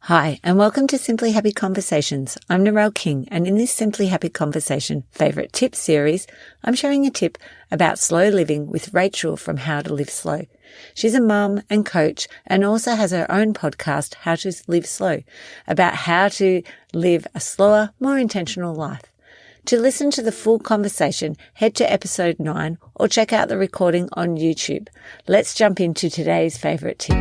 Hi, and welcome to Simply Happy Conversations. I'm Rachelle King, and in this Simply Happy Conversation Favourite Tips series, I'm sharing a tip about slow living with Rachel from How to Live Slow. She's a mum and coach and also has her own podcast, How to Live Slow, about how to live a slower, more intentional life. To listen to the full conversation, head to episode 9 or check out the recording on YouTube. Let's jump into today's favourite tip.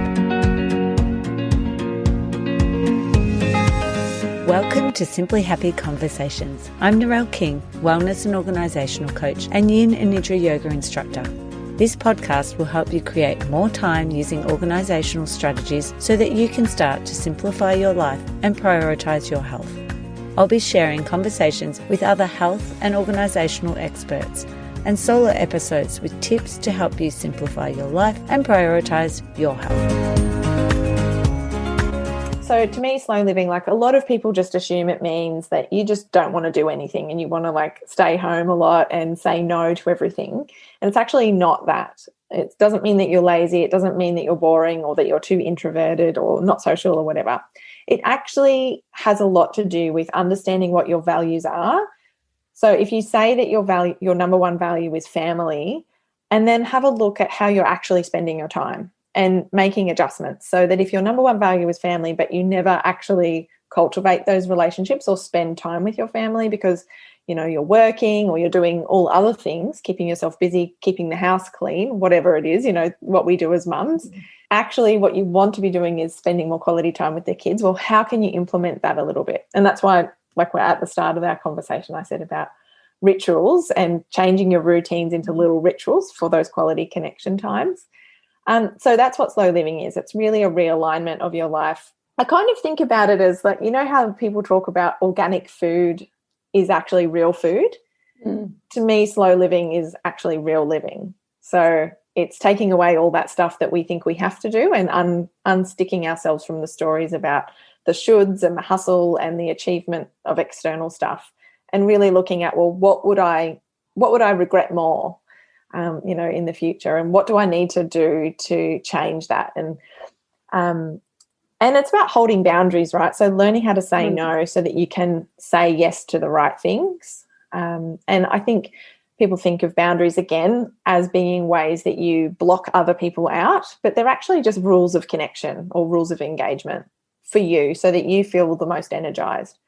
Welcome to Simply Happy Conversations. I'm Rachelle King, wellness and organisational coach and yin and nidra yoga instructor. This podcast will help you create more time using organisational strategies so that you can start to simplify your life and prioritise your health. I'll be sharing conversations with other health and organisational experts and solo episodes with tips to help you simplify your life and prioritise your health. So to me, slow living, like a lot of people just assume it means that you just don't want to do anything and you want to stay home a lot and say no to everything. And it's actually not that. It doesn't mean that you're lazy. It doesn't mean that you're boring or that you're too introverted or not social or whatever. It actually has a lot to do with understanding what your values are. So if you say that your number one value is family, and then have a look at how you're actually spending your time and making adjustments, so that if your number one value is family, but you never actually cultivate those relationships or spend time with your family because, you're working or you're doing all other things, keeping yourself busy, keeping the house clean, whatever it is, what we do as mums, actually what you want to be doing is spending more quality time with the kids. Well, how can you implement that a little bit? And that's why, we're at the start of our conversation, I said about rituals and changing your routines into little rituals for those quality connection times. So that's what slow living is. It's really a realignment of your life. I kind of think about it as how people talk about organic food is actually real food. To me, slow living is actually real living. So it's taking away all that stuff that we think we have to do and unsticking ourselves from the stories about the shoulds and the hustle and the achievement of external stuff, and really looking at, well, what would I regret more? In the future, and what do I need to do to change that? And it's about holding boundaries, right? So learning how to say no so that you can say yes to the right things. And I think people think of boundaries again as being ways that you block other people out, but they're actually just rules of connection or rules of engagement for you so that you feel the most energized.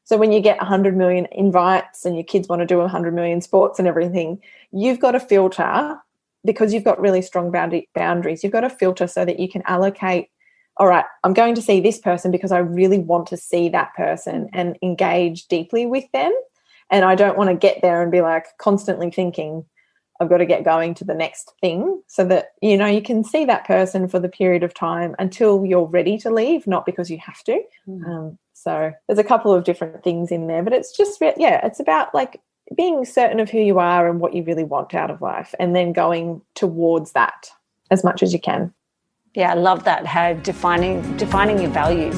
So when you get 100 million invites and your kids want to do 100 million sports and everything, you've got to filter, because you've got really strong boundaries. You've got to filter so that you can allocate, all right, I'm going to see this person because I really want to see that person and engage deeply with them. And I don't want to get there and be constantly thinking, I've got to get going to the next thing, so that, you can see that person for the period of time until you're ready to leave, not because you have to. So there's a couple of different things in there, but it's just, it's about being certain of who you are and what you really want out of life, and then going towards that as much as you can. Yeah, I love that, how defining your values.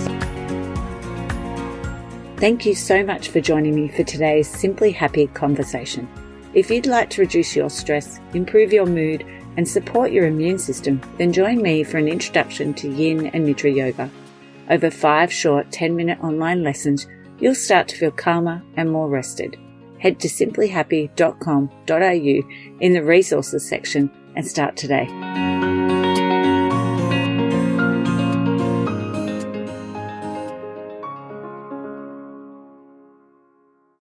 Thank you so much for joining me for today's Simply Happy Conversation. If you'd like to reduce your stress, improve your mood, and support your immune system, then join me for an introduction to yin and nidra yoga. Over 5 short 10-minute online lessons, you'll start to feel calmer and more rested. Head to simplyhappy.com.au in the resources section and start today.